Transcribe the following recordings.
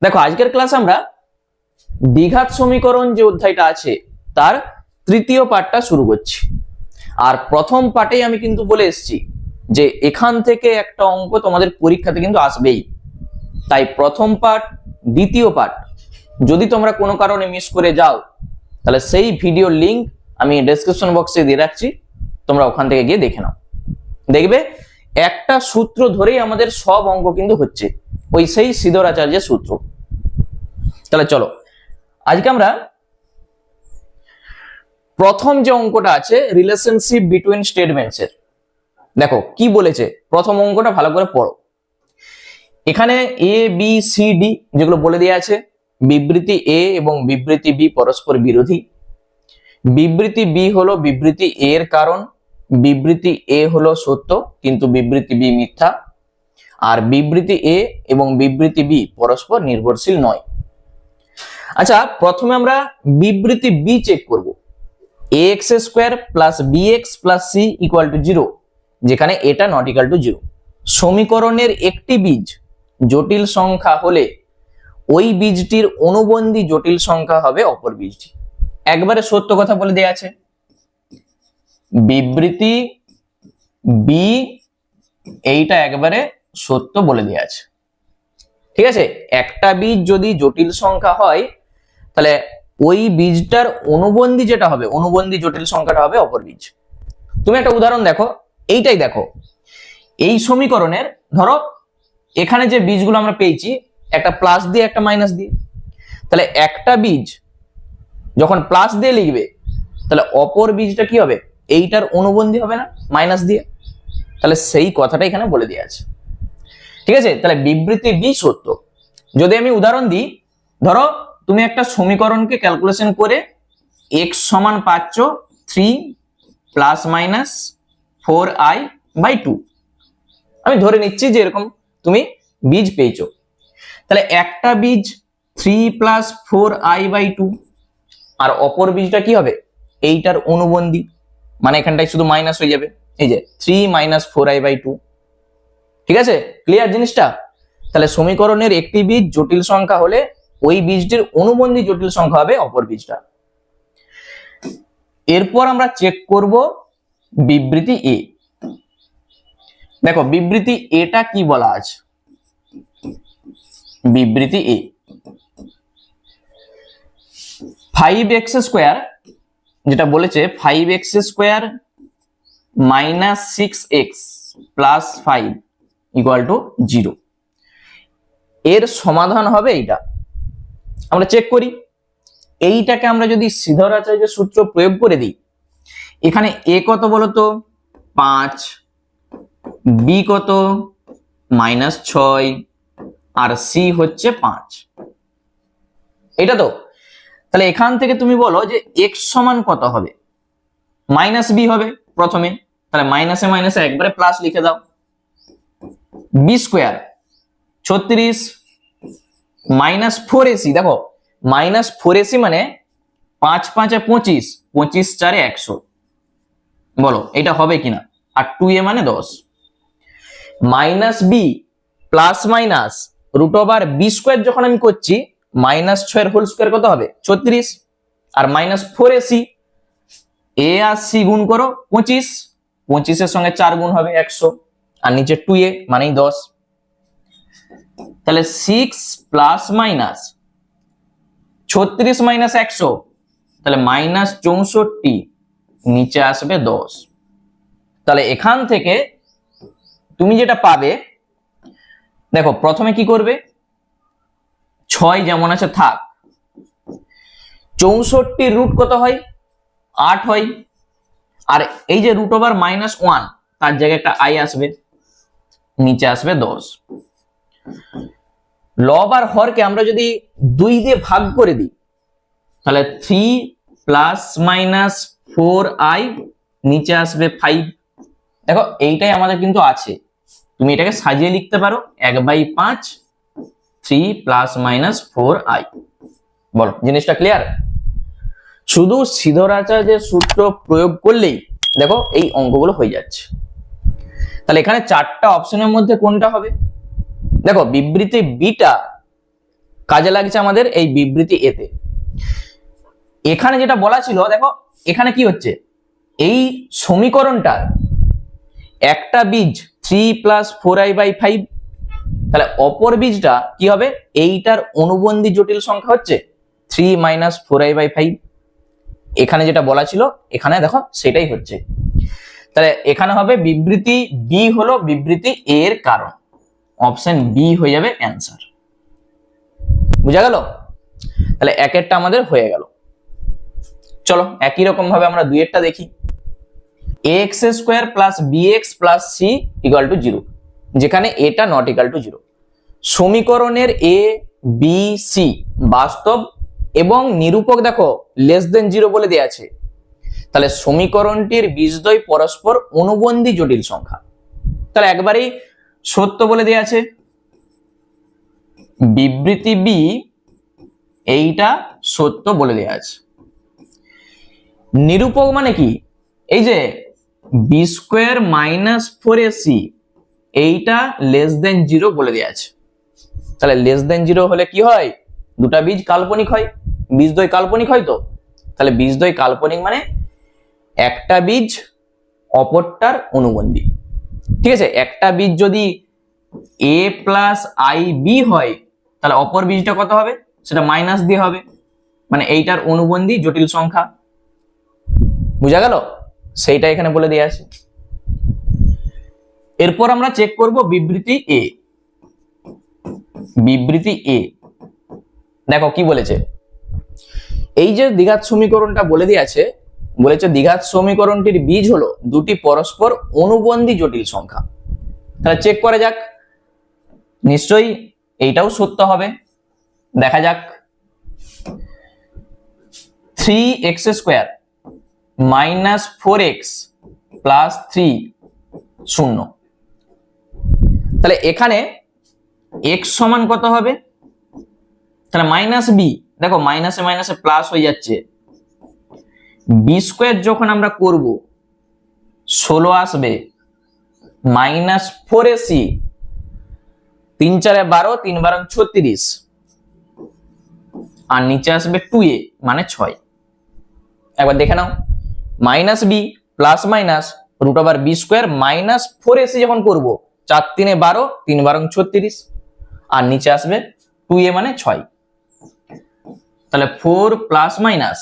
দেখো আজকের ক্লাস আমরা দ্বিঘাত সমীকরণ যে অধ্যায়টা আছে তার তৃতীয় পার্টটা শুরু করছি। আর প্রথম পার্টেই আমি কিন্তু বলে এসেছি যে এখান থেকে একটা অঙ্ক তোমাদের পরীক্ষাতে কিন্তু আসবেই। তাই প্রথম পার্ট, দ্বিতীয় পার্ট যদি তোমরা কোনো কারণে মিস করে যাও তাহলে সেই ভিডিওর লিংক আমি ডেসক্রিপশন বক্সে দিয়ে রাখছি, তোমরা ওখান থেকে গিয়ে দেখে নাও। দেখবে একটা সূত্র ধরেই আমাদের সব অঙ্ক কিন্তু হচ্ছে, ওই সেই শ্রীধর আচার্যের সূত্র। তাহলে চলো আজকে আমরা প্রথম যে অঙ্কটা আছে রিলেশনশিপ বিটুইন স্টেটমেন্টস এর, দেখো কি বলেছে প্রথম অঙ্কটা ভালো করে পড়ো। এখানে এ বি সি ডি যেগুলো বলে দেওয়া আছে, বিবৃতি এ এবং বিবৃতি বি পরস্পর বিরোধী। বিবৃতি বি হলো বিবৃতি এ এর কারণ, বিবৃতি এ হলো সত্য কিন্তু বিবৃতি বি মিথ্যা, আর বিবৃতি এ এবং বিবৃতি বি পরস্পর নির্ভরশীল নয়। আচ্ছা, প্রথমে আমরা বিবৃতি বি চেক করব। ax square plus bx plus c equal to 0, যেখানে এটা নট ইকুয়াল টু 0। সমীকরণের একটি বীজ জটিল সংখ্যা হলে ওই বীজটির অনুবন্ধী জটিল সংখ্যা হবে অপর বীজটি। একবারে সত্য কথা বলে দেয়া আছে, বিবৃতি বি এইটা একবারে সত্য বলে দেয়া আছে। ঠিক আছে, একটা বীজ যদি জটিল সংখ্যা হয় তাহলে ওই বীজটার অনুবন্ধী যেটা হবে, অনুবন্ধী জটিল সংখ্যাটা হবে অপর বীজ। তুমি একটা উদাহরণ দেখো, এইটাই দেখো, এই সমীকরণের ধরো এখানে যে বীজগুলো আমরা পেয়েছি একটা প্লাস দিয়ে একটা মাইনাস দিয়ে, তাহলে একটা বীজ যখন প্লাস দিয়ে লিখবে তাহলে অপর বীজটা কি হবে, এইটার অনুবন্ধী হবে না মাইনাস দিয়ে। তাহলে সেই কথাটা এখানে বলে দেওয়া আছে। ঠিক আছে, তাহলে বিবৃতি বি সত্য। যদি আমি উদাহরণ দিই, ধরো তুমি একটা সমীকরণকে ক্যালকুলেশন করে x সমান পাচ্ছ 3 প্লাস মাইনাস 4i/2। আমি ধরে নিচ্ছি যে এরকম তুমি বীজ পেয়েছো, তাহলে একটা বীজ 3 প্লাস 4i/2 আর অপর বীজটা কি হবে, এইটার অনুবন্ধী, মানে এখানটায় শুধু মাইনাস হয়ে যাবে, এই যে 3 মাইনাস 4i/2। ঠিক আছে, ক্লিয়ার জিনিসটা? তাহলে সমীকরণের একটি বীজ জটিল সংখ্যা হলে ওই বীজটির অনুবন্ধী জটিল সংখ্যা হবে অপর বীজটা। এরপর আমরা চেক করব বিবৃতি এ। দেখো বিবৃতি এটা কি বলা আছে, বিবৃতি এ 5x স্কয়ার, যেটা বলেছে 5x square minus 6x plus 5 equal to 0, এর সমাধান হবে এইটা। আমরা চেক করি, এইটাকে আমরা যদি শ্রীধর আচার্যের সূত্র প্রয়োগ করে দিই, এখানে এ কত বলতো 5, বি কত -6 আর সি হচ্ছে 5, এটা তো। তাহলে এখান থেকে তুমি বলো যে এক্স সমান কত হবে, মাইনাস বি হবে প্রথমে, তাহলে মাইনাসে মাইনাসে একবারে প্লাস লিখে দাও। বি স্কোয়ার 36 মাইনাস 4ac, দেখো মাইনাস 4ac মানে 5 5 25, 25 4 100, বলো এটা হবে কিনা। আর 2a মানে 10, minus B plus minus root over B square, যখন আমি করছি -6 এর হোল স্কোয়ার কত হবে 36, আর মাইনাস 4ac, এ আর সি গুণ করো 25, 25 এর সঙ্গে 4 গুণ হবে 100, আর নিচে 2a মানেই 10। তাহলে 6 প্লাস মাইনাস 36 মাইনাস 100, তাহলে -64, নিচে আসবে 10। তাহলে এখান থেকে তুমি যেটা পাবে, দেখো প্রথমে কি করবে, 6 যেমন আছে থাক, 64 রুট কত হয় 8 হয়, আর এই যে রুট ওভার -1 তার জায়গায় একটা আই আসবে, নিচে আসবে 10। লব আর হরকে আমরা যদি 2 দিয়ে ভাগ করে দিই তাহলে 3 প্লাস মাইনাস 4i, নিচে আসবে 5। দেখো এইটাই আমাদের কিন্তু আছে, তুমি এটাকে সাজিয়ে লিখতে পারো 1/5 3 প্লাস মাইনাস 4i। বলো জিনিসটা ক্লিয়ার? শুধু শ্রীধর আচার্যের সূত্র প্রয়োগ করলেই দেখো এই অঙ্কগুলো হয়ে যাচ্ছে। তাহলে এখানে 4টা অপশনের মধ্যে কোনটা হবে, দেখো বিবৃতি বিটা কাজে লাগছে আমাদের এই বিবৃতি এতে। এখানে যেটা বলা ছিল, দেখো এখানে কি হচ্ছে, এই সমীকরণটার একটা বীজ 3 + 4i/5, তাহলে অপর বীজটা কি হবে, এইটার অনুবন্ধী জটিল সংখ্যা হচ্ছে 3 - 4i/5। এখানে যেটা বলা ছিল এখানে দেখো সেটাই হচ্ছে। তাহলে এখানে হবে বিবৃতি বি হলো বিবৃতি এ এর কারণ, অপশন বি হয়ে যাবে অ্যান্সার। বুঝা গেল? তাহলে একেরটা আমাদের হয়ে গেল। চলো একই রকম ভাবে আমরা দুইয়েরটা দেখি। ax² + bx + c = 0, যেখানে এটা নট ইকুয়াল টু 0। সমীকরণের এ বি সি বাস্তব এবং নিরূপক দেখো <0 বলে দেয়া আছে। তাহলে সমীকরণটির বীজদ্বয় পরস্পর অনুবন্ধী জটিল সংখ্যা, তাহলে একবারেই সত্য বলে দেয়া আছে। বিবৃতি বি এইটা সত্য বলে দেয়া আছে। নিরূপক মানে কি, এই যে b² - 4ac এইটা <0 বলে দেয়া আছে। তাহলে <0 হলে কি হয়, দুটা বীজ কাল্পনিক হয়, বীজদ্বয় কাল্পনিক হয়। তো তাহলে বীজদ্বয় কাল্পনিক মানে একটা বীজ অপরটার অনুবন্ধী। ঠিক আছে, একটা বীজ যদি a + ib হয় তাহলে অপর বীজটা কত হবে, সেটা মাইনাস দিয়ে হবে, মানে এইটার অনুবন্ধী জটিল সংখ্যা। বুঝা গেল? সেইটা এখানে বলে দেয়া আছে। এরপর আমরা চেক করব বিবৃতি এ। বিবৃতি এ দেখো কি বলেছে, এই যে দ্বিঘাত সমীকরণটা বলে দিয়েছে, বলেছে দ্বিঘাত সমীকরণটির বীজ হলো দুটি পরস্পর অনুবন্ধী জটিল সংখ্যা। তাহলে চেক করা যাক, নিশ্চয়ই এইটাও সত্য হবে। দেখা যাক, 3x² - 4x + 3 0। তাহলে এখানে x সমান কত হবে, তাহলে -b, দেখো মাইনাসে মাইনাসে প্লাস হয়ে যাচ্ছে। b² যখন আমরা করব 16 আসবে, -4ac, 3 × 4 = 12, 3 × 12 = 36, আর নিচে আসবে 2a মানে 6। একবার দেখে নাও, -b plus minus √b² - 4ac যখন করব 4 × 3 = 12, 3 × 12 = 36, আর নিচে আসবে 2a মানে 6। তাহলে 4 প্লাস মাইনাস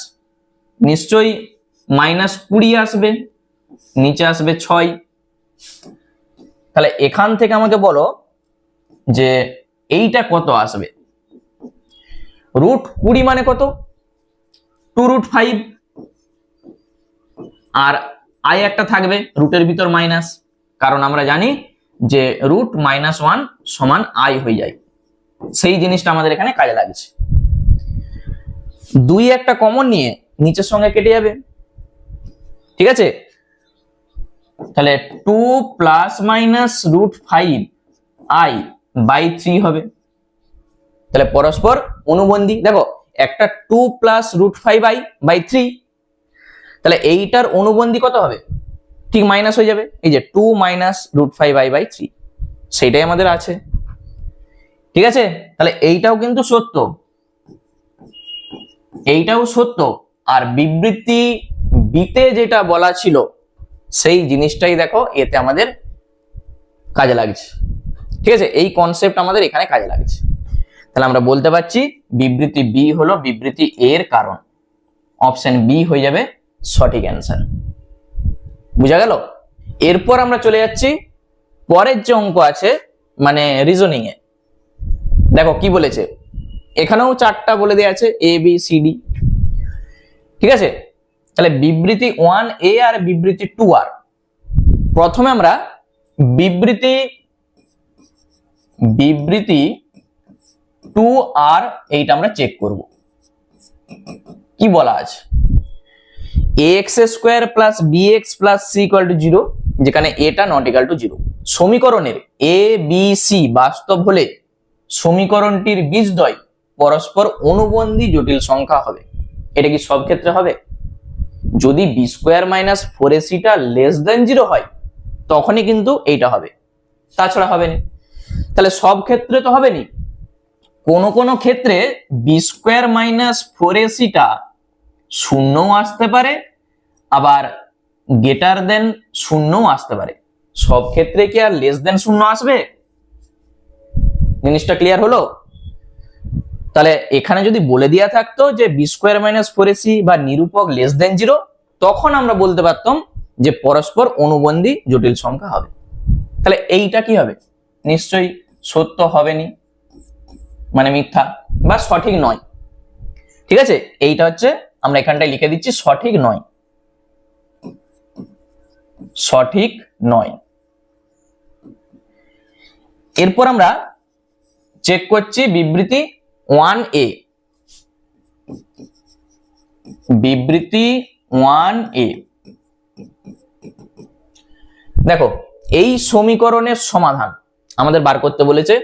নিশ্চয়ই -20 আসবে, নিচে আসবে 6। তাহলে এখান থেকে আমাকে বলো যে এইটা কত আসবে। √20 মানে কত, 2√5, আর i একটা থাকবে রুটের ভিতর মাইনাস, কারণ আমরা জানি যে √-1 সমান i হয়ে যায়। সেই জিনিসটা আমাদের এখানে কাজে লাগছে। 2 একটা কমন নিয়ে নিচের সঙ্গে কেটে যাবে। ঠিক আছে, তাহলে 2 ± √5i/3 হবে। তাহলে পরস্পর অনুবন্ধী, দেখো একটা 2 + √5i/3, তাহলে এইটার অনুবন্ধী কত হবে, ঠিক মাইনাস হয়ে যাবে, এই যে 2 - √5i/3, সেইটাই আমাদের আছে। ঠিক আছে, তাহলে এইটাও কিন্তু সত্য, এইটাও সত্য। আর বিবৃতি বিতে যেটা বলা ছিল সেই জিনিসটাই দেখো এতে আমাদের কাজে লাগছে। ঠিক আছে, এই কনসেপ্ট আমাদের এখানে কাজে লাগছে। তাহলে আমরা বলতে পারছি বিবৃতি বি হলো বিবৃতি এর কারণ, অপশন বি হয়ে যাবে সঠিক অ্যান্সার। বুঝা গেল? এরপর আমরা চলে যাচ্ছি পরের যে অঙ্ক আছে, মানে রিজনিং এ। দেখো কি বলেছে, এখানেও 4টা বলে দেওয়া আছে a b c d। ঠিক আছে, তাহলে বিবৃতি 1a আর বিবৃতি 2r। প্রথমে আমরা বিবৃতি 2r এইটা আমরা চেক করব। কি বলা আছে, ax² + bx + c = 0, যেখানে এটা নট ইকুয়াল টু 0। সমীকরণের a b c বাস্তব হলে সমীকরণটির বীজদ্বয় পরস্পর অনুবন্ধী জটিল সংখ্যা হবে। এটা কি সব ক্ষেত্রে হবে? যদি b² - 4ac টা <0 হয় তখনই কিন্তু এইটা হবে, তাছাড়া হবে না। তাহলে সব ক্ষেত্রে তো হবে না, কোন ক্ষেত্রে বি স্কোয়ার মাইনাস 4ac-টা শূন্যও আসতে পারে, আবার গ্রেটার দেন শূন্যও আসতে পারে। সব ক্ষেত্রে কি আর লেস দেন শূন্য আসবে? জিনিসটা ক্লিয়ার হলো? তাহলে এখানে যদি বলে দেওয়া থাকতো যে বি স্কোয়ার মাইনাস 4ac বা নিরূপক লেস দেন 0, তখন আমরা বলতে পারতাম যে পরস্পর অনুবন্ধী জটিল সংখ্যা হবে। তাহলে এইটা কি হবে? নিশ্চয়ই সত্য হবে নি, মানে মিথ্যা বা সঠিক নয়। ঠিক আছে, এইটা হচ্ছে আমরা এখানটায় লিখে দিচ্ছি সঠিক নয়, সঠিক নয়। এরপর আমরা চেক করছি বিবৃতি 1a। বিবৃতি 1a, দেখো এই সমীকরণের সমাধান আমাদের বার করতে বলেছে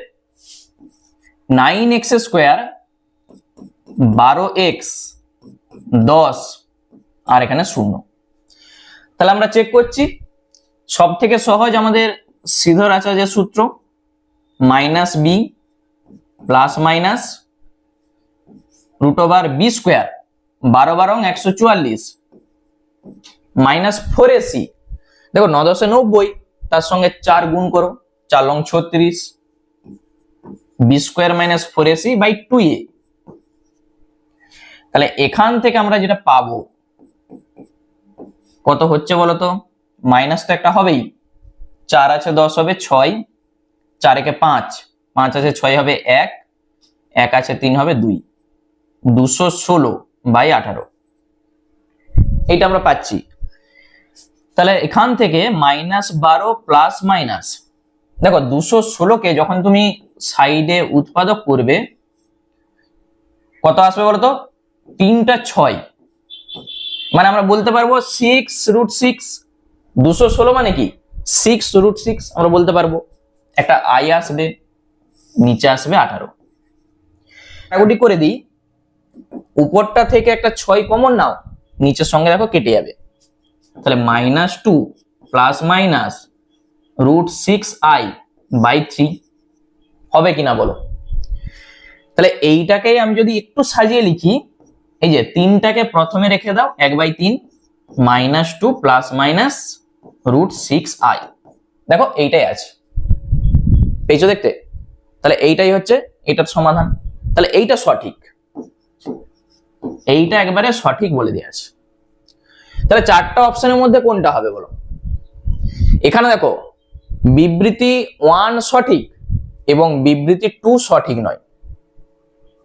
9x স্কোয়ার 12x 10 আর এখানে 0। তাহলে আমরা চেক করছি, সব থেকে সহজ আমাদের সিধর আচার্যের সূত্র minus B plus minus root over B square 12 12 144 মাইনাস 4ac। দেখো 9 10 90, তার সঙ্গে 4 গুণ করো, 4 লং 36 B square minus 4ac by 2a। তাহলে এখান থেকে আমরা যেটা পাবো কত হচ্ছে বলতো? মাইনাস তো একটা হবেই, 4 আছে 10 হবে 6, 4 একে 5, 5 আছে 6 হবে 1, 1 আছে 3 হবে 2, 216 বাই 18 এইটা আমরা পাচ্ছি। তাহলে এখান থেকে -12 প্লাস মাইনাস, দেখো 216কে যখন তুমি সাইডে উৎপাদক করবে কত আসবে বলতো? 3টা 6, মানে আমরা বলতে পারবো 6√6। 216 মানে কি 6√6 আমরা বলতে পারবো। একটা আই আসবে, নিচে আসবে 18। কাটাকুটি করে দিই, উপরটা থেকে একটা 6 কমন নাও, নিচের সঙ্গে দেখো কেটে যাবে। তাহলে -2 প্লাস মাইনাস √6i বাই 3 হবে কিনা বলো? তাহলে এইটাকেই আমি যদি একটু সাজিয়ে লিখি, এই যে 3টাকে প্রথমে রেখে দাও 1/3 -2 প্লাস মাইনাস √6i, দেখো এইটাই আছে, পেয়েছো দেখতে? তাহলে এইটাই হচ্ছে এটার সমাধান। তাহলে এইটা সঠিক, এইটা একবারে সঠিক বলে দেওয়া আছে। তাহলে 4টা অপশনের মধ্যে কোনটা হবে বলো? এখানে দেখো বিবৃতি 1 সঠিক এবং বিবৃতি 2 সঠিক নয়,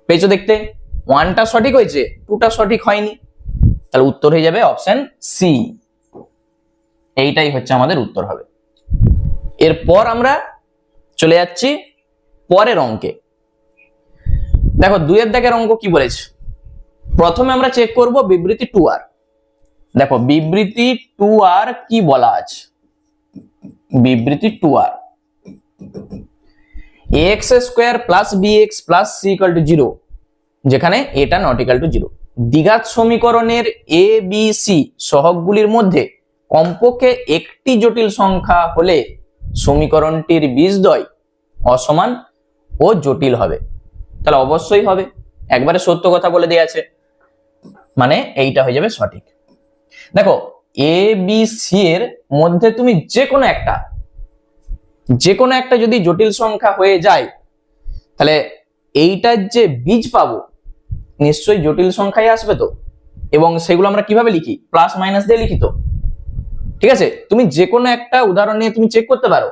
পেয়েছো দেখতে? 1টা সঠিক হয়েছে, 2টা সঠিক হয়নি। তাহলে উত্তর হয়ে যাবে অপশন সি, এইটাই হচ্ছে আমাদের উত্তর হবে। এরপর আমরা চলে যাচ্ছি পরের অঙ্কে। দেখো 2 এর দাগের অঙ্ক কি বলেছে? প্রথমে আমরা চেক করব বিবৃতি 2r। দেখো বিবৃতি 2r কি বলা আছে? বিবৃতি 2r ax square plus bx plus c equal to 0, যেখানে এটা নট ইকুয়াল টু 0। দ্বিঘাত সমীকরণের a b c সহগগুলির মধ্যে কমপক্ষে একটি জটিল সংখ্যা হলে সমীকরণটির বীজদ্বয় অসমান ও জটিল হবে। তাহলে অবশ্যই হবে, একবারে সত্য কথা বলে দেয়া আছে, মানে এইটা হয়ে যাবে সঠিক। দেখো এ বি সি এর মধ্যে তুমি যে কোনো একটা যদি জটিল সংখ্যা হয়ে যায়, তাহলে এইটার যে বীজ পাবো নিশ্চয়ই জটিল সংখ্যায় আসবে তো। এবং সেগুলো আমরা কিভাবে লিখি? প্লাস মাইনাস দিয়ে লিখি তো। ঠিক আছে, তুমি যে কোনো একটা উদাহরণ নিয়ে তুমি চেক করতে পারো,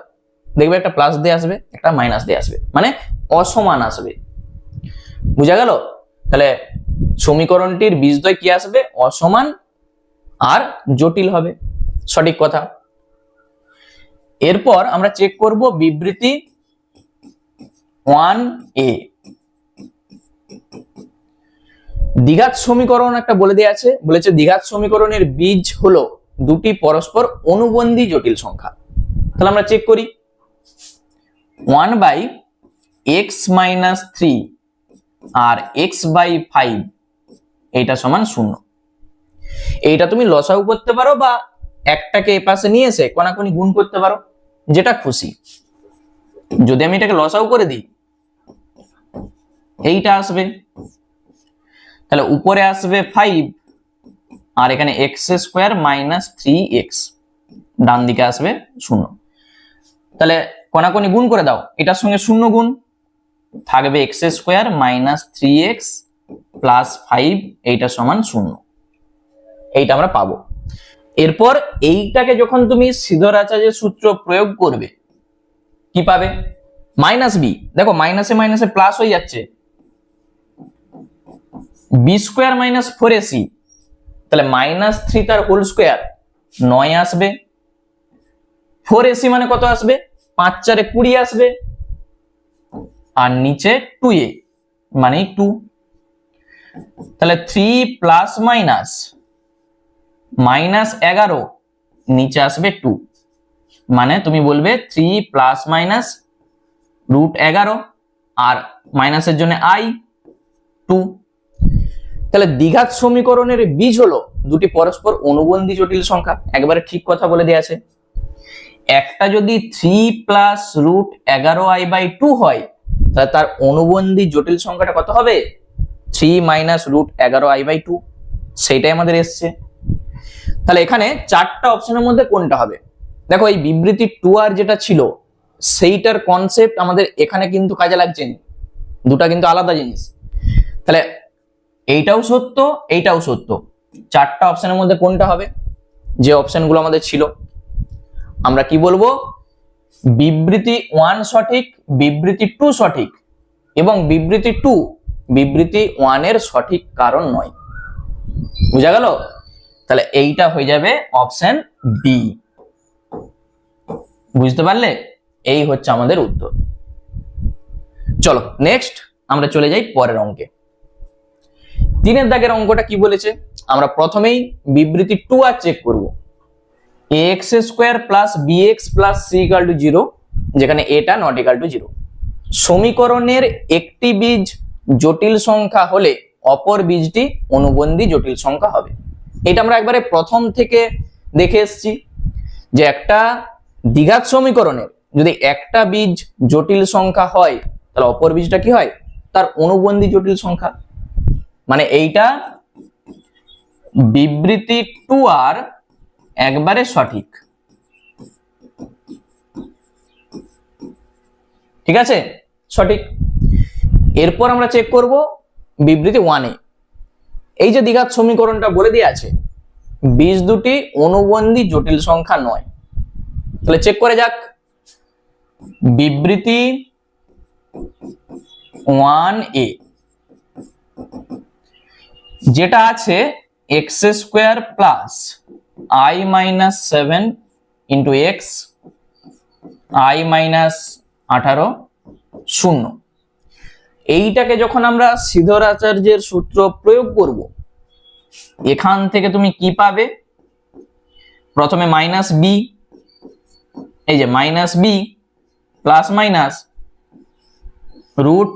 দেখবে একটা প্লাস দিয়ে আসবে, একটা মাইনাস দিয়ে আসবে, মানে অসমান আসবে। বুঝা গেল? তাহলে সমীকরণটির বীজদ্বয় কি আসবে? অসমান আর জটিল হবে, সঠিক কথা। এরপর আমরা চেক করব বিবৃতি 1a। দ্বিঘাত সমীকরণ একটা বলে দেয়া আছে, বলেছে দ্বিঘাত সমীকরণের বীজ হলো দুটি পরস্পর অনুবন্ধী জটিল সংখ্যা। তাহলে আমরা চেক করি, 1/x-3 আর x/5 এইটা সমান 0। এইটা তুমি লসাগু করতে পারো বা একটাকে এ পাশে নিয়ে এসে কোনাকুনি গুণ করতে পারো, যেটা খুশি। যদি আমি এটাকে লসাগু করে দিই এইটা আসবে, তাহলে উপরে আসবে 5 আর এখানে এক্স স্কোয়ার মাইনাস 3x, ডান দিকে আসবে 0। তাহলে কোনাকুনি গুণ করে দাও, এটার সঙ্গে 0 গুণ, থাকবে x square minus 3x plus 5, এইটা সমান 0। এইটা আমরা পাবো। এরপর এইটাকে যখন তুমি সিধরাচার্যের সূত্র প্রয়োগ করবে কি পাবে? মাইনাস বি, দেখো মাইনাসে মাইনাসে প্লাস হয়ে যাচ্ছে, বি স্কোয়ার মাইনাস 4ac, তাহলে মাইনাস 3 তার হোল স্কোয়ার 9 আসবে, 4ac মানে কত আসবে? 5 4 20 আসবে, আর নিচে 2a মানে 2, তাহলে 3 প্লাস মাইনাস মাইনাস 11, নিচে আসবে 2, মানে তুমি বলবে 3 প্লাস মাইনাস রুট 11, আর মাইনাসের জন্য i 2। তাহলে দ্বিঘাত সমীকরণের বীজ হলো দুটি পরস্পর অনুবন্ধী জটিল সংখ্যা, একবারে ঠিক কথা বলে দেয়া আছে। একটা যদি 3 প্লাস রুট 11i/2 হয়, তাহলে তার অনুবন্ধী জটিল সংখ্যাটা কত হবে? 3 মাইনাস রুট 11i/2, সেইটাই আমাদের এসছে। তাহলে এখানে চারটা অপশনের মধ্যে কোনটা হবে? দেখো এই বিবৃতি 2r যেটা ছিল সেইটার কনসেপ্ট আমাদের এখানে কিন্তু কাজে লাগছে না, দুটা কিন্তু আলাদা জিনিস। তাহলে এইটাও সত্য, এইটাও সত্য, চারটা অপশনের মধ্যে কোনটা হবে? যে অপশনগুলো আমাদের ছিল, আমরা কি বলবো? বিবৃতি 1 সঠিক, বিবৃতি 2 সঠিক, এবং বিবৃতি 2 বিবৃতি 1 এর সঠিক কারণ নয়। বুঝা গেল? তাহলে এইটা হয়ে যাবে অপশন বি। বুঝতে পারলে? এই হচ্ছে আমাদের উত্তর। চলো নেক্সট আমরা চলে যাই পরের অঙ্কে। 3 দাগের অঙ্কটা কি বলেছে? আমরা প্রথমেই বিবৃতি 2r চেক করব। ax square plus bx plus c equal to 0, যেখানে এটা নট ইকুয়াল টু 0। সমীকরণের একটি বীজ জটিল সংখ্যা হলে অপর বীজটি অনুবন্ধী জটিল সংখ্যা হবে। এটা আমরা একবারে প্রথম থেকে দেখে এসেছি যে একটা দ্বিঘাত সমীকরণের যদি একটা বীজ জটিল সংখ্যা হয়, তাহলে অপর বীজটা কি হয়? তার অনুবন্ধী জটিল সংখ্যা। মানে এইটা বিবৃতি 2r একবারে সঠিক। ঠিক আছে, সঠিক। এরপর আমরা চেক করব বিবৃতি 1 এ। এই যে দ্বিঘাত সমীকরণটা বলে দিয়ে আছে বীজ দুটি অনুবন্ধী জটিল সংখ্যা নয়, তাহলে চেক করে যাক। বিবৃতি 1a যেটা আছে x square plus i minus 7 into x i minus 18 0, এইটাকে যখন আমরা সিধরাচার্যের সূত্র প্রয়োগ করব, এখান থেকে তুমি কি পাবে? প্রথমে মাইনাস বি, এই যে minus B plus minus root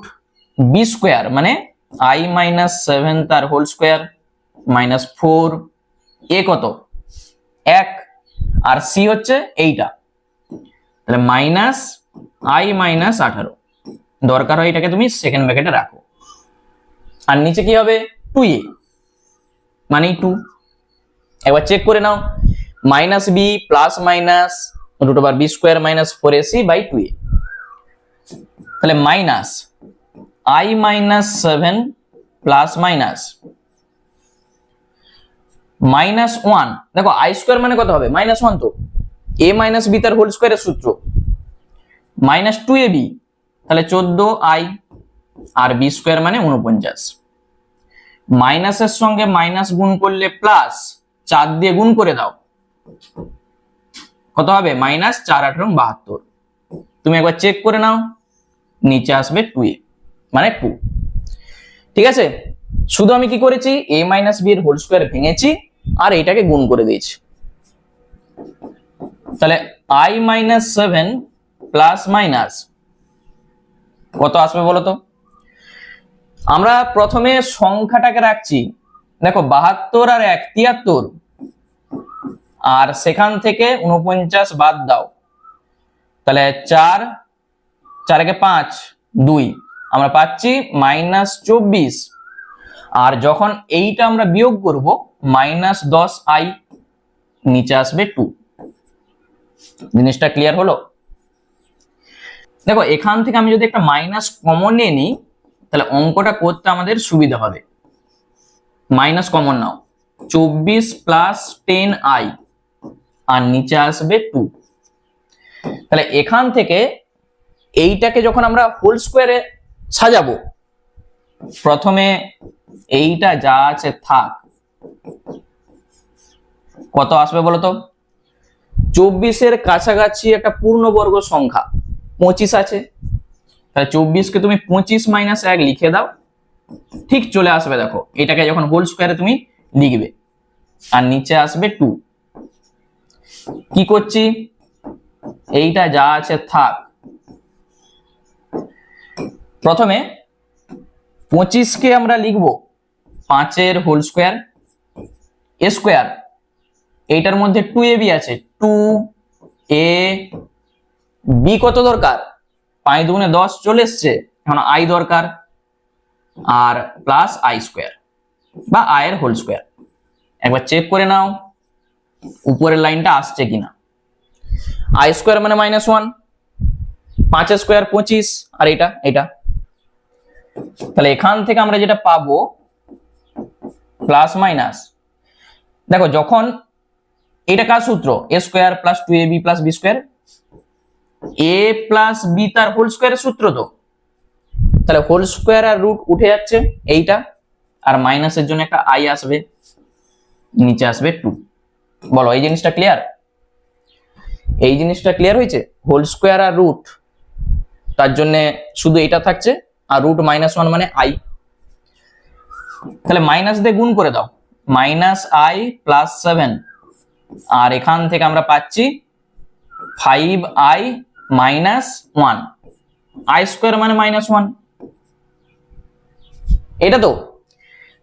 B square মানে i মাইনাস 7 তার হোল স্কোয়ার মাইনাস 4, এ কত? 1, আর সি হচ্ছে এইটা, তাহলে মাইনাস i মাইনাস 18। দরকার হয় এটাকে তুমি সেকেন্ড ব্র্যাকেটে রাখো, আর নিচে কি হবে? 2a মানে 2। একবার চেক করে নাও, minus B plus minus root over B square minus 4ac/2a, তাহলে minus i minus 7 plus minus minus 1, দেখো i স্কোয়ার মানে কত হবে? মাইনাস 1, তো a মাইনাস বি তার হোল স্কোয়ারের সূত্র মাইনাস 2ab, তাহলে 14i, আর বি স্কোয়ার মানে 49। মাইনাসের সঙ্গে মাইনাস গুণ করলে প্লাস, 4 দিয়ে গুণ করে দাও, কত হবে? মাইনাস 4 18 72। তুমি একবার চেক করে নাও, নিচে আসবে 2a মানে 2। ঠিক আছে, শুধু আমি কি করেছি? a মাইনাস বি এর হোল স্কোয়ার ভেঙেছি আর এটাকে গুণ করে দিয়েছি। তাহলে i মাইনাস 7 প্লাস মাইনাস কত আসবে বলো তো? আমরা প্রথমে সংখ্যাটাকে রাখছি, দেখো 72 আর 1 73, আর সেখান থেকে 49 বাদ দাও, তাহলে 4 4 একে 5 2, আমরা পাচ্ছি -24, আর যখন এইটা আমরা বিয়োগ করব -10i, নিচে আসবে 2। জিনিসটা ক্লিয়ার হলো? দেখো এখান থেকে আমি যদি একটা মাইনাস কমন নিয়ে নিই তাহলে অঙ্কটা করতে আমাদের সুবিধা হবে। মাইনাস কমন নাও, 24 + 10i, আর নিচে আসবে 2। তাহলে এখান থেকে এইটাকে যখন আমরা হোল স্কোয়ারে সাজাবো, প্রথমে এইটা যা আছে থাক, কত আসবে বলতো? 24-এর কাছাকাছি একটা পূর্ণবর্গ সংখ্যা 25 আছে, তাহলে 24-কে তুমি 25 - 1 লিখে দাও, ঠিক চলে আসবে। দেখো এটাকে যখন হোল স্কোয়ারে তুমি লিখবে, আর নিচে আসবে 2। কি করছি, এইটা যা আছে থাক, প্রথমে 25-কে আমরা লিখবো 5-এর হোল স্কোয়ার এ স্কোয়ার, এইটার মধ্যে 2ab আছে, 2ab কত দরকার? 5 × 2 = 10 চলে এসছে, এখন i দরকার, আর প্লাস i স্কোয়ার বা i এর হোল স্কোয়ার। একবার চেক করে নাও উপরের লাইনটা আসছে কিনা। i স্কোয়ার মানে -1, 5 স্কোয়ার 25, আর এটা। তাহলে এখান থেকে আমরা যেটা পাবো প্লাস মাইনাস, দেখো যখন এটা কার সূত্র? a square + 2ab + b square, a + b তার হোল স্কোয়ারের সূত্র তো। তাহলে হোল স্কোয়ার আর রুট উঠে যাচ্ছে এইটা, আর মাইনাসের জন্য একটা i আসবে, নিচে আসবে 2। বলো এই জিনিসটা ক্লিয়ার? এই জিনিসটা ক্লিয়ার হয়েছে? হোল স্কোয়ার আর রুট, তার জন্য শুধু এটা থাকছে, আর রুট -1 মানে i। তাহলে মাইনাস দিয়ে গুণ করে দাও, -i + 7, আর এখান থেকে আমরা পাচ্ছি 5i - 1, i স্কোয়ার মানে -1, এটা তো।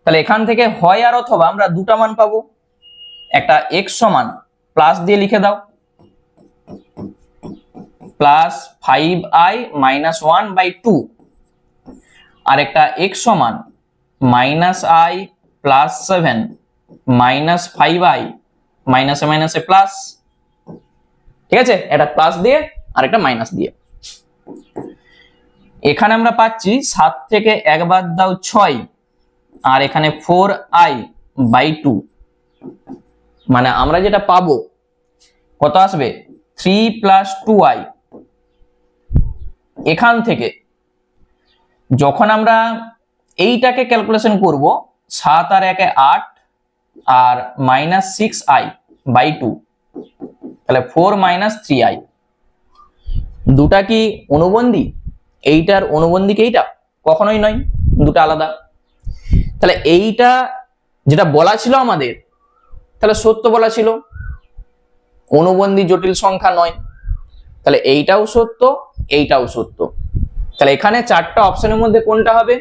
তাহলে এখান থেকে হয় আর অথবা আমরা দুটা মান পাবো, একটা x সমান প্লাস দিয়ে লিখে দাও, +5i - 1/2, আর একটা x সমান -i + 7 -5i, মাইনাসে মাইনাসে প্লাস, ঠিক আছে? এটা প্লাস দিয়ে আর একটা মাইনাস দিয়ে। এখানে আমরা পাচ্ছি 7 থেকে 1 বাদ দাও 6, আর এখানে 4i/2, মানে আমরা যেটা পাবো কত আসবে? 3 + 2i। এখান থেকে যখন আমরা এইটাকে ক্যালকুলেশন করব, 7 আর 1 = 8, আর -6i/2, তাহলে 4 - 3i। দুটা কি অনুবন্ধী? এইটার অনুবন্ধী কি এইটা? কখনোই নয়, দুটো আলাদা। তাহলে এইটা যেটা বলা ছিল আমাদের, তাহলে সত্য বলা ছিল, অনুবন্ধী জটিল সংখ্যা নয়। তাহলে এইটাও সত্য, এইটাও সত্য। তাহলে এখানে চারটা অপশনের মধ্যে কোনটা হবে?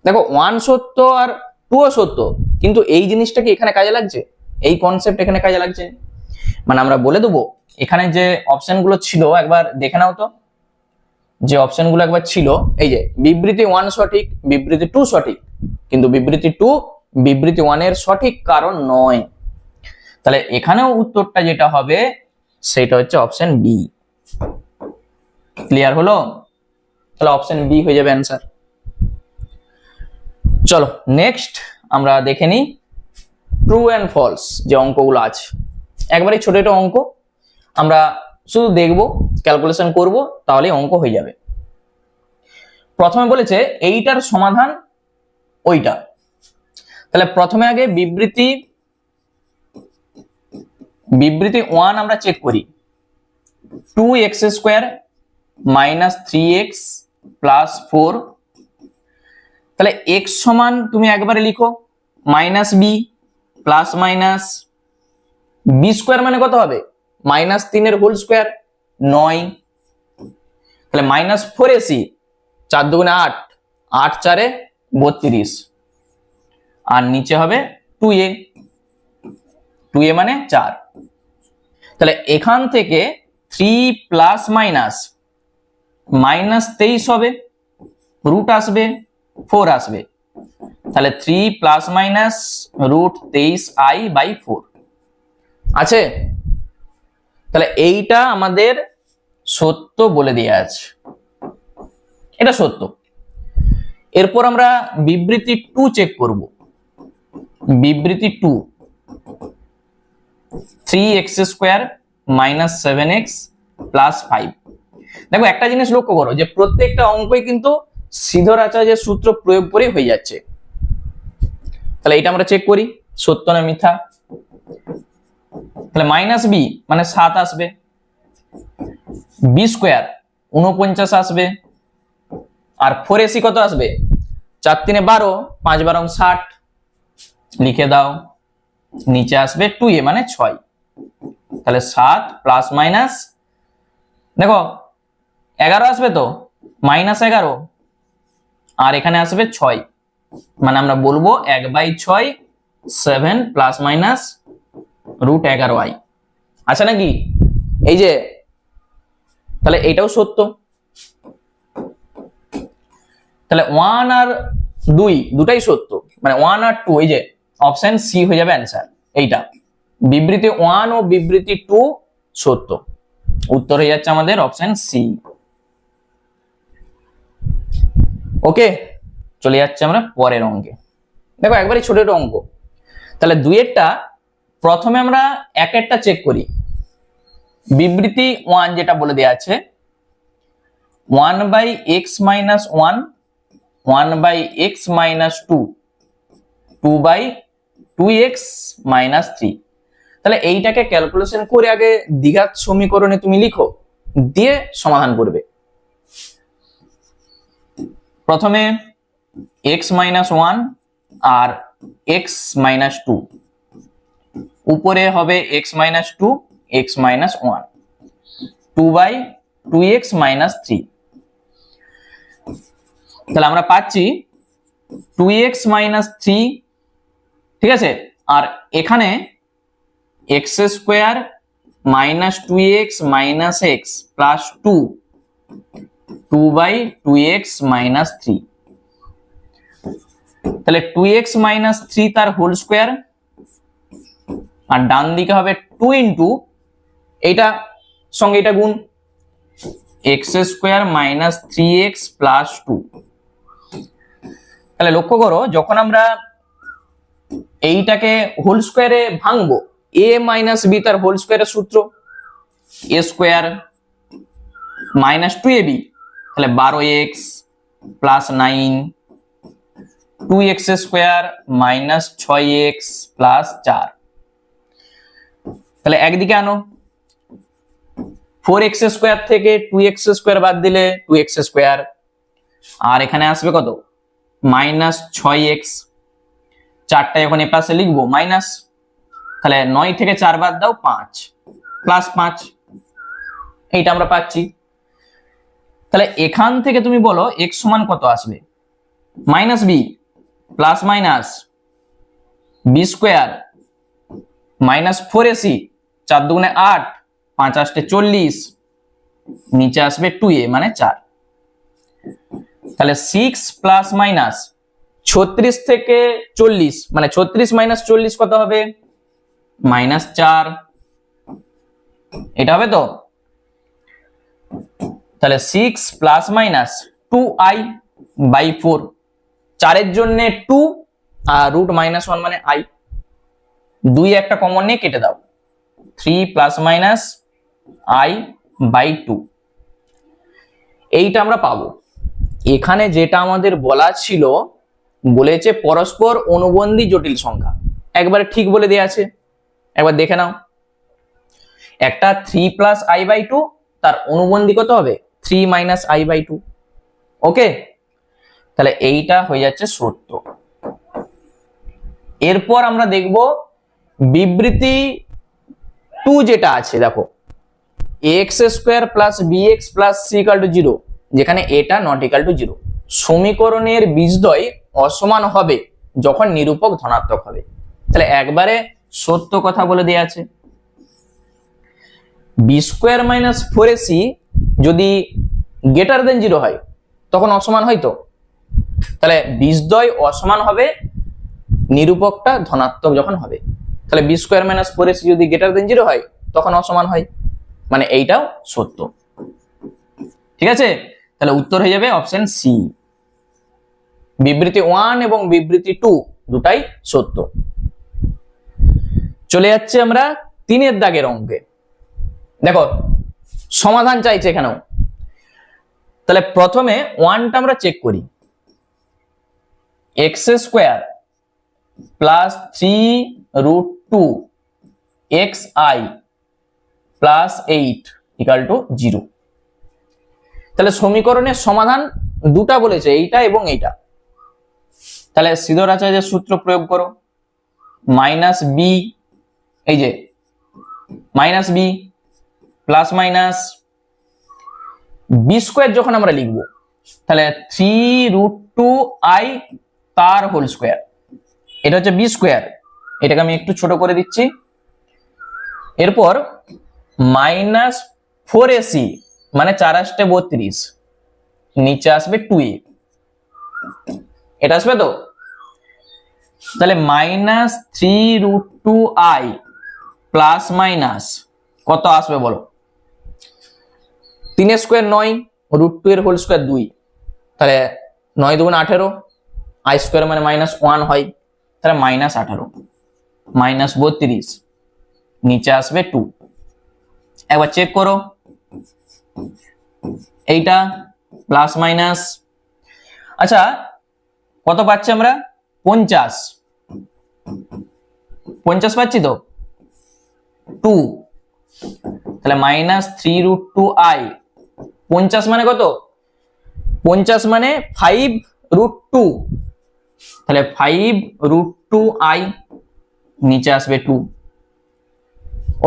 দেখো 1 সত্য আর 2ও সত্য, কিন্তু এই জিনিসটা কি এখানে কাজে লাগছে? এই কনসেপ্ট এখানে কাজে লাগছে, মানে আমরা বলে দেবো এখানে যে অপশনগুলো ছিল একবার দেখে নাও তো। যে অপশনগুলো একবার ছিল, এই যে বিবৃতি 1 সঠিক, বিবৃতি 2 সঠিক, কিন্তু বিবৃতি 2 বিবৃতি 1 এর সঠিক কারণ নয়। তাহলে এখানেও উত্তরটা যেটা হবে সেটা হচ্ছে অপশন বি। ক্লিয়ার হলো? তাহলে অপশন বি হয়ে যাবে অ্যান্সার। চলো নেক্সট আমরা দেখে নিই ট্রু অ্যান্ড ফলস যে অঙ্কগুলো আছে। একবারে ছোট ছোট অঙ্ক, আমরা শুধু দেখবো, ক্যালকুলেশন করব, তাহলে অঙ্ক হয়ে যাবে। প্রথমে বলেছে এইটার সমাধান ওইটা। তাহলে প্রথমে আগে বিবৃতি 1 আমরা চেক করি, 2x² - 3x + 4। তাহলে x সমান তুমি একবারে লিখো -b ± b স্কোয়ার মানে কত হবে? -3 এর হোল স্কোয়ার 9। তাহলে -4ac, 4 × 2 = 8, 8 × 4 = 32, আর নিচে হবে 2a, 2a মানে 4। তাহলে এখান থেকে 3 ± -23 হবে, রুট আসবে 4 আসবে, তাহলে 3 প্লাস মাইনাস রুট 23i/4 আছে। তাহলে এইটা আমাদের সত্য বলে দেয়া আছে, এটা সত্য। এরপর আমরা বিবৃতি 2 চেক করব। বিবৃতি 2, 3x² মাইনাস 7x প্লাস 5। দেখো একটা জিনিস লক্ষ্য করো যে প্রত্যেকটা অঙ্কই কিন্তু সিধরাচার্যের সূত্র প্রয়োগ করে হয়ে যাচ্ছে। তাহলে এটা আমরা চেক করি সত্য না মিথ্যা। তাহলে মাইনাস বি মানে 7 আসবে, বি স্কোয়ার 49 আসবে, আর 4ac কত আসবে? 4 3 12, 5 12 60, লিখে দাও। নিচে আসবে 2a মানে 6, তাহলে 7 প্লাস মাইনাস দেখো 11 আসবে তো, মাইনাস 11, আর এখানে আসবে 6, মানে আমরা বলবো 1/6 7 প্লাস মাইনাস রুট 11i আচ্ছা নাকি? এই যে তাহলে এটাও সত্য। তাহলে 1 আর 2 দুটাই সত্য, মানে 1 আর 2, এই যে অপশন সি হয়ে যাবে অ্যান্সার। এইটা বিবৃতি 1 ও বিবৃতি 2 সত্য, উত্তর হয়ে যাচ্ছে আমাদের অপশন সি। ওকে, চলে যাচ্ছে আমরা পরের অঙ্কে। দেখো একবারই ছোট ছোট অঙ্ক। তাহলে 2 এরটা প্রথমে আমরা 1 এরটা চেক করি। বিবৃতি 1 যেটা বলে দেয়া আছে 1/x minus 1, 1/x minus 2, 2/2x minus 3। তাহলে এইটাকে ক্যালকুলেশন করে আগে দ্বিঘাত সমীকরণে তুমি লিখো, দিয়ে সমাধান করবে। প্রথমে x minus 1 আর x minus 2, উপরে হবে x minus 2, x minus 1, 2/2x minus 3। তাহলে আমরা পাচ্ছি 2x minus 3, ঠিক আছে, আর এখানে x² minus 2x minus x plus 2, 2/2x minus 3। তাহলে 2x minus 3 তার হোল স্কোয়ার, আর ডান দিকে হবে 2 ইন্টু এইটা সঙ্গে এটা গুণ x² minus 3x plus 2। তাহলে লক্ষ্য করো যখন আমরা এইটাকে হোল স্কোয়ারে ভাঙবো, a মাইনাস বি তার হোল স্কোয়ারের সূত্র a² মাইনাস 2ab, তাহলে 12x plus 9, 2x² minus 6x plus 4। তাহলে একদিকে আনো, 4x² থেকে 2x² বাদ দিলে 2x², আর এখানে আসবে কত? Minus 6x। 4টা এখন এ পাশে লিখবো মাইনাস, তাহলে 9 থেকে 4 বাদ দাও 5 প্লাস 5, এইটা আমরা পাচ্ছি। তাহলে এখান থেকে তুমি বলো x সমান কত আসবে? Minus B plus minus b² minus 4ac, 4 দুগুণে 8, 5 8 40, নিচে আসবে 2a মানে 4। তাহলে 6 প্লাস মাইনাস 36 থেকে 40, মানে 36 মাইনাস 40 কত হবে? মাইনাস 4, এটা হবে তো। তাহলে 6 প্লাস মাইনাস 2i/4, 4 এর জন্য 2 আর রুট মাইনাস 1 মানে i, 2 একটা কমন নিয়ে কেটে দাও, 3 প্লাস মাইনাস i/2। এইটা আমরা পাবো। এখানে যেটা আমাদের বলা ছিল, বলেছে পরস্পর অনুবন্ধী জটিল সংখ্যা, একবারে ঠিক বলে দেয়া আছে, একবার দেখে নাও। একটা 3 প্লাস i/2 তার অনুবন্ধী কত হবে? 3 মাইনাস i/2। ওকে, তাহলে এইটা হয়ে যাচ্ছে সত্য। এরপর আমরা দেখব বিবৃতি 2 যেটা আছে, দেখো ax² plus bx plus c equal to 0, যেখানে এটা নট ইকুয়াল টু 0। সমীকরণের বীজদ্বয় অসমান হবে যখন নিরূপক ধনাত্মক হবে। তাহলে একবারে সত্য কথা বলে দেয়া আছে। b² মাইনাস 4ac যদি গ্রেটার দেন 0 হয় তখন অসমান হয় তো, তাহলে বীজদ্বয় অসমান হবে নিরূপকটা ধনাত্মক যখন হবে। তাহলে বি স্কোয়ার মাইনাস 4ac যদি গ্রেটার দেন 0 হয় তখন অসমান হয়, মানে এইটাও সত্য। ঠিক আছে, তাহলে উত্তর হয়ে যাবে অপশন সি। বিবৃতি 1 এবং বিবৃতি 2 দুটাই সত্য। চলে যাচ্ছে আমরা 3 দাগের অঙ্কে। দেখো সমাধান চাইছে এখানেও। তাহলে প্রথমে 1টা আমরা চেক করি। x square plus 3√2 xi plus 8 equal to 0। তাহলে সমীকরণের সমাধান দুটা বলেছে, এইটা এবং এইটা। তাহলে সিধর আচার্যের সূত্র প্রয়োগ করো, মাইনাস বি, এই যে minus B plus minus B square যখন আমরা লিখব তাহলে 3√2i তার হোল স্কোয়ার, এটা হচ্ছে বি স্কোয়ার, এটাকে আমি একটু ছোট করে দিচ্ছি। এরপর মাইনাস 4ac মানে 4 আসতে 32, নিচে আসবে 2a, এটা আসবে তো। তাহলে মাইনাস 3√2i প্লাস মাইনাস কত আসবে বলো, 3 স্কোয়ার 9, √2 এর হোল স্কোয়ার 2, তাহলে 9 2 18, i স্কোয়ার মানে মাইনাস 1 হয়, তাহলে মাইনাস 18 মাইনাস 32, নিচে আসবে 2। একবার চেক করো, এইটা প্লাস মাইনাস, আচ্ছা কত পাচ্ছি আমরা 50, 50 পাচ্ছি তো 2, তাহলে মাইনাস 3√2i, 50 মানে কত, 50 মানে 5√2, তাহলে 5√2i, নিচে আসবে 2।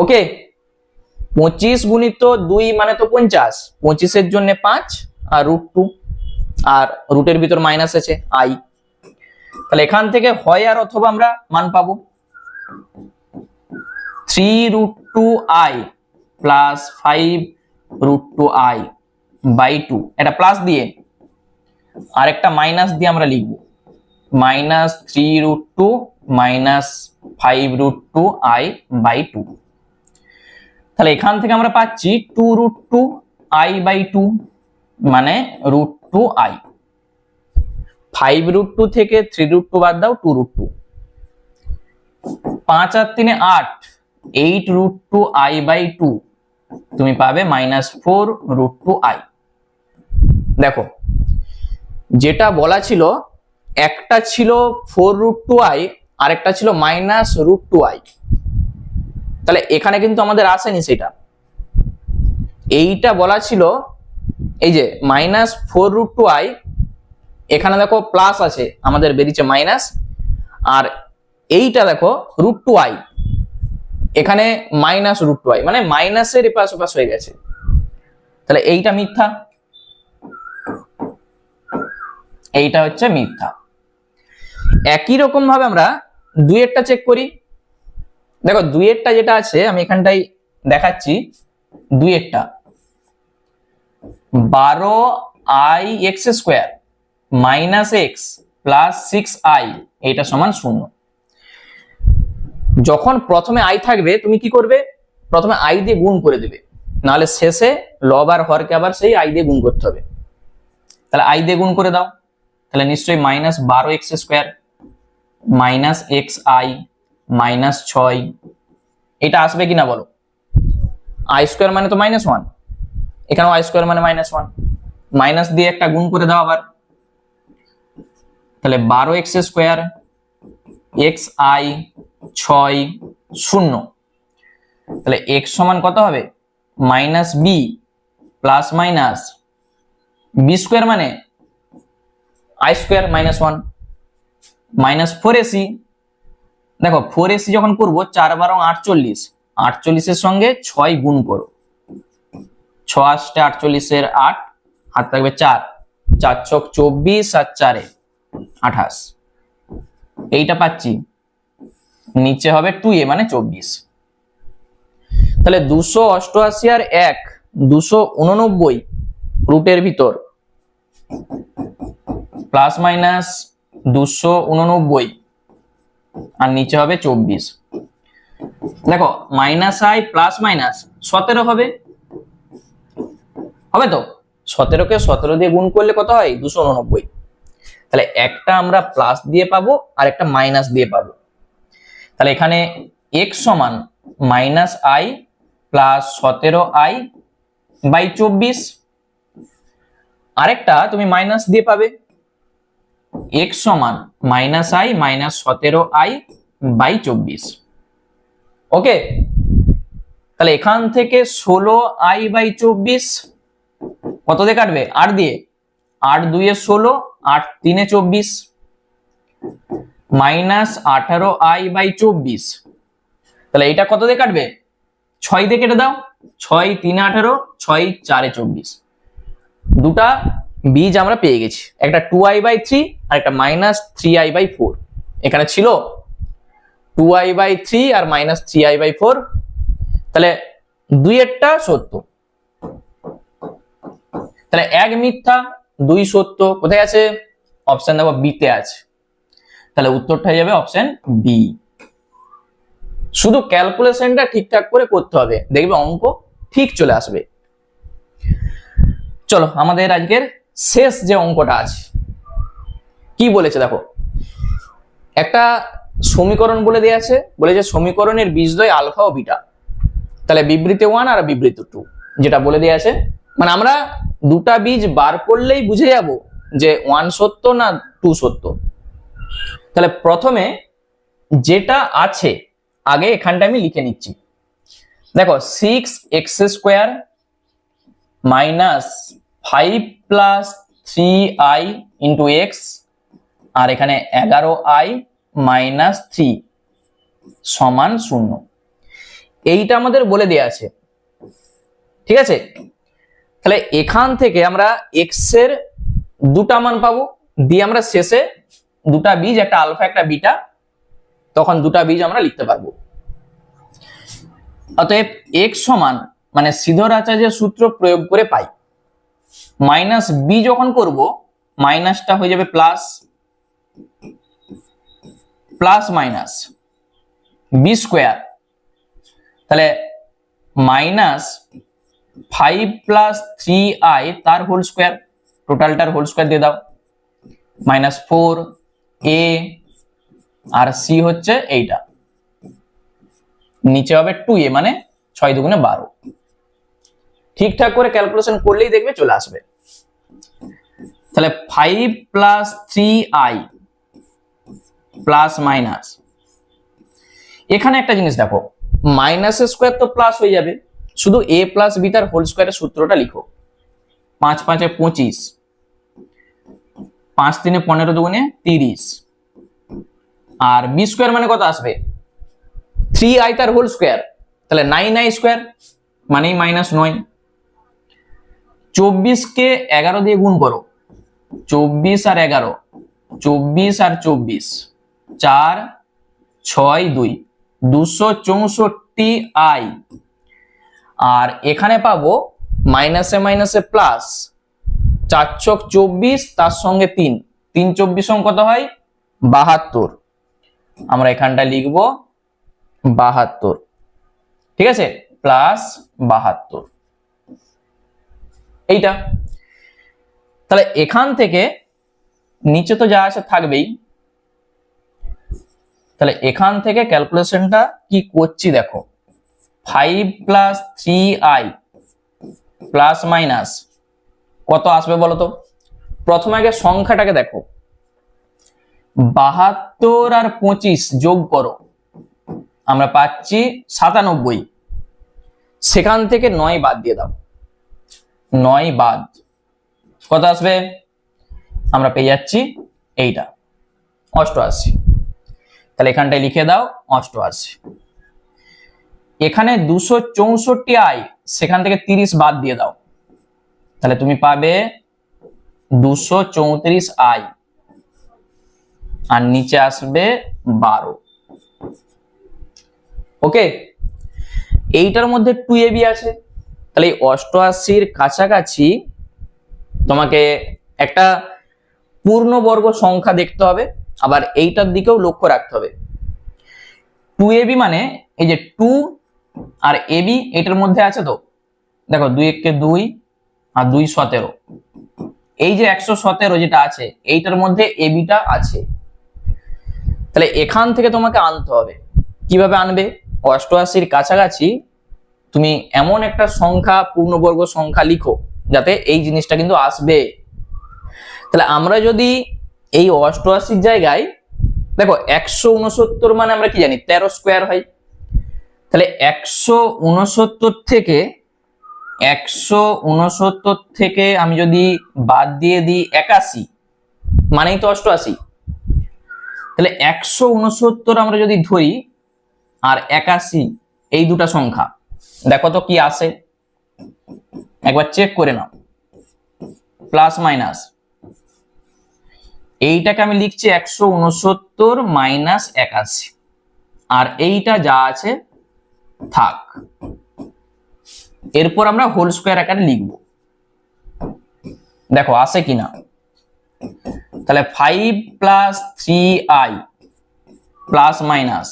ওকে, 25 গুণিত 2 মানে তো 50, 25 এর জন্য 5 আর √2, আর রুটের ভিতর মাইনাস আছে i, তাহলে এখান থেকে হয় আর অথবা আমরা মান পাবো 3√2i প্লাস 5√2i বাই 2, এটা প্লাস দিয়ে আর একটা মাইনাস দিয়ে আমরা লিখব মাইনাস 3√2 মাইনাস 5√2i বাই 2। তাহলে এখান থেকে আমরা পাচ্ছি 2√2i বাই 2 মানে √2i, 5√2 থেকে 3√2 বাদ দাও 2√2, 5 আর 3 8, 8√2i বাই 2, তুমি পাবে মাইনাস 4√2i। দেখো যেটা বলা ছিল একটা ছিল 4√2i আর একটা ছিল মাইনাস √2i, তাহলে এখানে কিন্তু আমাদের আসেনি সেটা, এইটা বলা ছিল এই যে মাইনাস 4√2i, এখানে দেখো প্লাস আছে আমাদের বেরিয়েছে মাইনাস, আর এইটা দেখো √2i, এখানে মাইনাস √2i মানে মাইনাসের এপাশ ওপাশ হয়ে গেছে, তাহলে এইটা মিথ্যা, এইটা হচ্ছে মিথ্যা। একই রকম ভাবে আমরা 2 এরটা চেক করি। দেখো 2 এরটা যেটা আছে আমি এখানটাই দেখাচ্ছি, 2 এরটা 12i x square minus x plus 6i এটা সমান 0। যখন প্রথমে i থাকবে তুমি কি করবে, প্রথমে i দিয়ে গুণ করে দেবে, নাহলে শেষে লব আর হরকে আবার সেই i দিয়ে গুণ করতে হবে। তাহলে i দিয়ে গুণ করে দাও, তাহলে নিশ্চয়ই minus 12x square minus xi minus 6, এটা আসবে কিনা বলো, i স্কোয়ার মানে তো মাইনাস 1, এখানেও i স্কোয়ার মানে মাইনাস 1, মাইনাস দিয়ে একটা গুণ করে দাও আবার, তাহলে 12x স্কোয়ার xi 6 0, তাহলে x সমান কত হবে minus B plus minus B square মানে i square minus 1 minus 4ac, দেখো 4ac যখন করবো 4 12 48, 48 এর সঙ্গে 6 গুণ করো, 6 আসতে 48 এর 8, হাত থাকবে 4, 4 ছক 24 আর 4 28, এইটা পাচ্ছি, নিচে হবে 2a মানে 24। তাহলে 288 আর 1 289 রুটের ভিতর প্লাস মাইনাস 289 আর নিচে হবে 24। দেখো মাইনাস আই প্লাস মাইনাস 17 হবে, হবে তো? 17কে 17 দিয়ে গুণ করলে কত হয়? 289। তাহলে একটা আমরা প্লাস দিয়ে পাবো আর একটা মাইনাস দিয়ে পাবো। তাহলে এখানে x সমান মাইনাস আই প্লাস 17i/24। আরেকটা তুমি মাইনাস দিয়ে পাবে, x সমান মাইনাস আই মাইনাস 17i/24। ওকে, তাহলে এখান থেকে 16i/24 কত দিয়ে কাটবে? 8 দিয়ে। 8 2 এ 16, 8 3 এ 24, মাইনাস 18i/24। তাহলে এটা কত দিয়ে কাটবে? 6 দিয়ে কেটে দাও। 6 3 18, 6 4 24। দুটা বীজ আমরা পেয়ে গেছি, একটা 2i/3 আর একটা মাইনাস 3i/4। এখানে ছিল 2i/3 আর মাইনাস 3i/4। তাহলে 2 এরটা সত্য, তাহলে 1 মিথ্যা 2 সত্য। কোথায় আছে? অপশন দেখো বি তে আছে। তাহলে উত্তরটা হয়ে যাবে অপশন বি। শুধু ক্যালকুলেশনটা ঠিকঠাক করে করতে হবে, দেখবে অঙ্ক ঠিক চলে আসবে। চলো আমাদের আজকের শেষ যে অঙ্কটা আছে, কি বলেছে দেখো, একটা সমীকরণ বলে দেয়া আছে, বলেছে সমীকরণের বীজদ্বয় আলফা ও বিটা। তাহলে বিবৃতি 1 আর বিবৃতি 2 যেটা বলে দেয়া আছে, মানে আমরা দুটা বীজ বার করলেই বুঝে যাব যে 1 সত্য না 2 সত্য। তাহলে প্রথমে যেটা আছে আগে এখানটা আমি লিখে নিচ্ছি। দেখো 6x² minus 5 plus 3i into x, আর এখানে 11i মাইনাস 3 সমান 0। এইটা আমাদের বলে দেয়া আছে, ঠিক আছে? তাহলে এখান থেকে আমরা x এর দুটা মান পাবো, দিয়ে আমরা শেষে দুটা বীজ, একটা আলফা একটা বিটা, তখন দুটা বীজ আমরা লিখতে পারবো। অতএব x সমান মানে সিধর-আচার্যের সূত্র প্রয়োগ করে পাই, মাইনাস বি যখন করব মাইনাসটা হয়ে যাবে plus, plus minus B square, তাহলে মাইনাস 5 প্লাস 3i তার হোল স্কোয়ার, টোটালটার হোল স্কোয়ার দিয়ে দাও, মাইনাস 4a আর সি হচ্ছে এইটা, নিচে হবে 2a মানে 6 দুগুণে 12। ঠিকঠাক করে ক্যালকুলেশন করলেই দেখবে চলে আসবে। তাহলে 5 প্লাস 3i প্লাস মাইনাস, এখানে একটা জিনিস দেখো, মাইনাস স্কোয়ার তো প্লাস হয়ে যাবে, শুধু a প্লাস বি তার হোল স্কোয়ারের সূত্রটা লিখো। 5 5 এ 25, 5 3 এ 15 দুগুণে 30, আর বি স্কোয়ার মানে কত আসবে? 3i তার হোল স্কোয়ার, তাহলে 9i স্কোয়ার মানে মাইনাস 9। 24 কে 11 দিয়ে গুণ করো, 24 আর 11, 24 আর 24, 4 6 2, 264i। আর এখানে পাবো মাইনাসে মাইনাসে প্লাস, 4 ছক 24 তার সঙ্গে 3, 3 24 কত হয়? 72। আমরা এখানটা লিখবো 72, ঠিক আছে? প্লাস 72 এইটা। তাহলে এখান থেকে নিচে তো যা আছে থাকবেই, তাহলে এখান থেকে ক্যালকুলেশনটা কি করছি দেখো, 5 প্লাস 3i প্লাস মাইনাস কত আসবে বলো তো? প্রথমে আগে সংখ্যাটাকে দেখো, 72 আর 25 যোগ করো, আমরা পাচ্ছি 97। সেখান থেকে 9 বাদ দিয়ে দাও, 9 বাদ কত আসবে? আমরা পেয়ে যাচ্ছি এইটা 88। তাহলে এখানটায় লিখে দাও 88। এখানে 264i, সেখান থেকে 30 বাদ দিয়ে দাও, তাহলে তুমি পাবে 234i, আর নিচে আসবে 12। ওকে, এইটার মধ্যে 2ab আছে, তাহলে 88-র কাছাকাছি তোমাকে একটা পূর্ণবর্গ সংখ্যা দেখতে হবে, আবার এইটার দিকেও লক্ষ্য রাখতে হবে। 2ab মানে এই যে 2 আর ab এটার মধ্যে আছে তো, দেখো 2 1 কে 2 আর 2 17, এই যে 117 যেটা আছে এইটার মধ্যে ab টা আছে। তাহলে এখান থেকে তোমাকে আনতে হবে। কিভাবে আনবে? 88 কাছাকাছি তুমি এমন একটা সংখ্যা, পূর্ণবর্গ সংখ্যা লিখো যাতে এই জিনিসটা কিন্তু আসবে। তাহলে আমরা যদি এই 88 জায়গায় দেখো 169 মানে আমরা কি জানি 13 স্কোয়ার হয়, তাহলে 169 থেকে আমি যদি বাদ দিয়ে দিই 81 মানেই তো 88, তাহলে 169 আমরা যদি ধরি আর 81 এই দুটা সংখ্যা দেখো তো কি আসে, একবার চেক করে নাও। প্লাস মাইনাস এইটাকে আমি লিখছি 169 মাইনাস 81, আর এইটা যা আছে থাক। এরপর আমরা হোল স্কোয়ার আকারে লিখব, দেখো আসে কিনা। তাহলে 5 plus 3i plus minus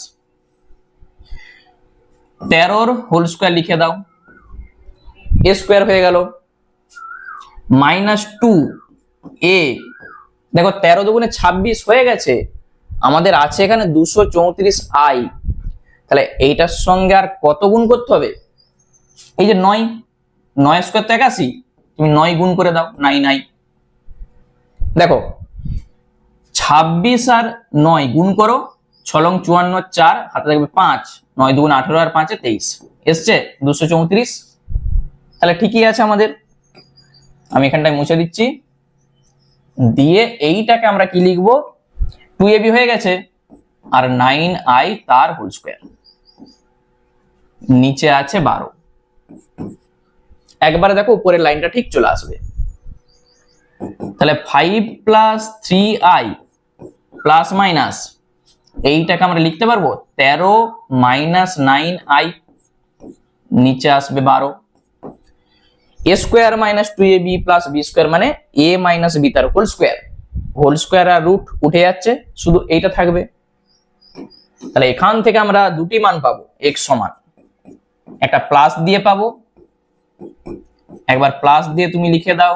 13 whole square লিখে দাও, এ স্কোয়ার হয়ে গেল, মাইনাস 2a, দেখো 13 দুগুণে 26 হয়ে গেছে, আমাদের আছে এখানে 234i, তাহলে এইটার সঙ্গে আর কত গুণ করতে হবে? এই যে 9 স্কোয়ার তো 81, তুমি 9 গুণ করে দাও, 9 দেখো 26 আর 9 গুণ করো, 6 লং 54, 4 হাতে থাকবে 5, 9 দুগুণ 18 আর 5 23, এসছে 234। তাহলে ঠিকই আছে আমাদের, আমি এখানটায় মুছে দিচ্ছি, দিয়ে এইটাকে আমরা কি লিখবো, 2ab হয়ে গেছে আর 9i তার হোল স্কোয়ার, নিচে আছে 12। একবারে দেখো উপরের লাইনটা ঠিক চলে আসবে। তাহলে 5 প্লাস 3i প্লাস মাইনাস এইটাকে আমরা লিখতে পারবো 13 মাইনাস 9i, নিচে আসবে 12। a square minus 2ab plus b square মানে a মাইনাস b তার হোল স্কোয়ার আর রুট উঠে যাচ্ছে, শুধু এইটা থাকবে। তাহলে এখান থেকে আমরা দুটি মান পাবো, x সমান একটা প্লাস দিয়ে পাবো, একবার প্লাস দিয়ে তুমি লিখে দাও,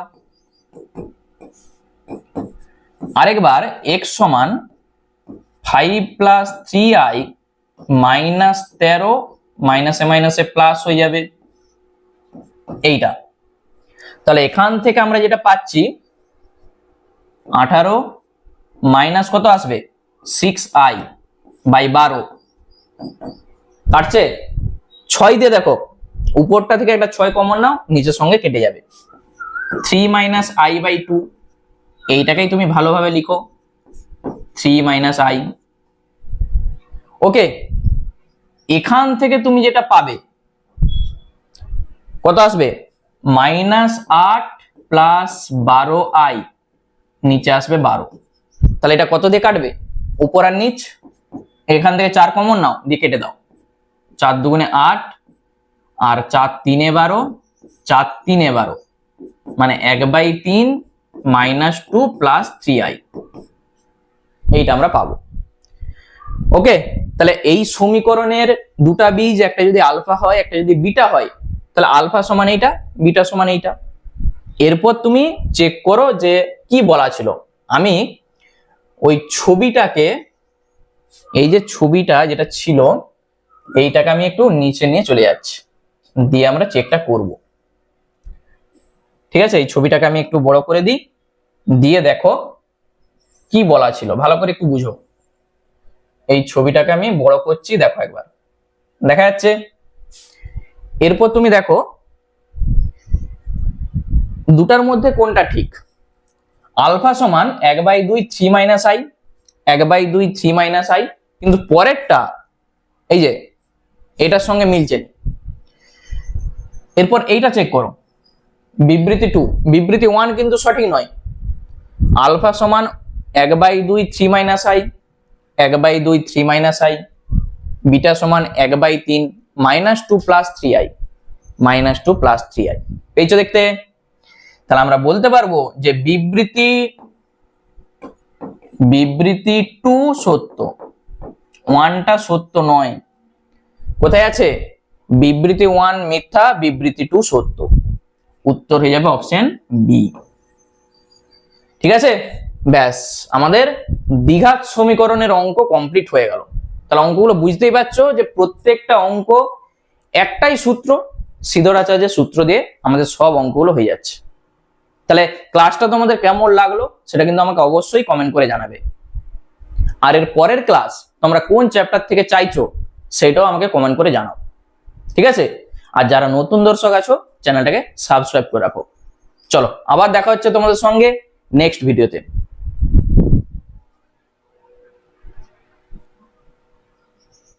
আরেকবার x সমান 5 প্লাস 3i মাইনাস 13, মাইনাসে মাইনাসে প্লাস হয়ে যাবে এইটা। তাহলে এখান থেকে আমরা যেটা পাচ্ছি 18 মাইনাস কত আসবে 6i বাই 12, কাটছে 6 দিয়ে, দেখো উপরটা থেকে একটা 6 কমন নাও, নিচের সঙ্গে কেটে যাবে। 3 মাইনাস i বাই 2, এইটাকেই তুমি ভালোভাবে লিখো 3 মাইনাস i। ওকে, এখান থেকে তুমি যেটা পাবে কত আসবে, মাইনাস 8 প্লাস 12i, নিচে আসবে 12। তাহলে এটা কত দিয়ে কাটবে, উপর আর নিচ, এখান থেকে 4 কমন নাও, দিয়ে কেটে দাও, 4 দুগুণে 8 আর 4 3 12, 4 3 12 মানে 1/3 মাইনাস 2 প্লাস 3i, এইটা আমরা পাবো। ওকে, তাহলে এই সমীকরণের দুটা বীজ, একটা যদি আলফা হয় একটা যদি বিটা হয়, তাহলে আলফা সমান এইটা, বিটা সমান এইটা। এরপর তুমি চেক করো যে কি বলা ছিল। আমি ওই ছবিটাকে, এই যে ছবিটা যেটা ছিল এইটাকে আমি একটু নিচে নিয়ে চলে যাচ্ছি, দিয়ে আমরা চেকটা করব। ঠিক আছে, এই ছবিটাকে আমি একটু বড় করে দিই, দিয়ে দেখো কি বলা ছিল, ভালো করে একটু বুঝো। এই ছবিটাকে আমি বড় করছি, দেখো একবার দেখা যাচ্ছে। এরপর তুমি দেখো দুটার মধ্যে কোনটা ঠিক। আলফা সমান 1/2 3 মাইনাস i, 1/2 3 মাইনাস i, কিন্তু পরেরটা এই যে এটার সঙ্গে মিলছে। এরপর এইটা চেক করো, বিবৃতি 2, বিবৃতি 1 কিন্তু সঠিক নয়। আলফা সমান 1/2 3 minus i, 1/2 3 minus i, beta সমান 1/3 minus 2 plus 3i, minus 2 plus 3i। পেয়েছো দেখতে? তাহলে আমরা বলতে পারবো যে বিবৃতি বিবৃতি টু সত্য, ওয়ানটা সত্য নয়। কোথায় আছে? বিবৃতি ওয়ান মিথ্যা, বিবৃতি টু সত্য। উত্তর হয়ে যাবে অপশন বি। ঠিক আছে, ব্যাস আমাদের দ্বিঘাত সমীকরণের অঙ্ক কমপ্লিট হয়ে গেল। তাহলে অঙ্কগুলো বুঝতেই পারছো যে প্রত্যেকটা অঙ্ক একটাই সূত্র, সিদ্ধরাচার্যের সূত্র দিয়ে আমাদের সব অঙ্কগুলো হয়ে যাচ্ছে। তাহলে ক্লাসটা তোমাদের কেমন লাগলো সেটা কিন্তু আমাকে অবশ্যই কমেন্ট করে জানাবে। আর এর পরের ক্লাস তোমরা কোন চ্যাপ্টার থেকে চাইছো সেটাও আমাকে কমেন্ট করে জানাও। ঠিক আছে, আর যারা নতুন দর্শক আছো চ্যানেলটাকে সাবস্ক্রাইব করে রাখো। চলো আবার দেখা হচ্ছে তোমাদের সঙ্গে নেক্সট ভিডিওতে।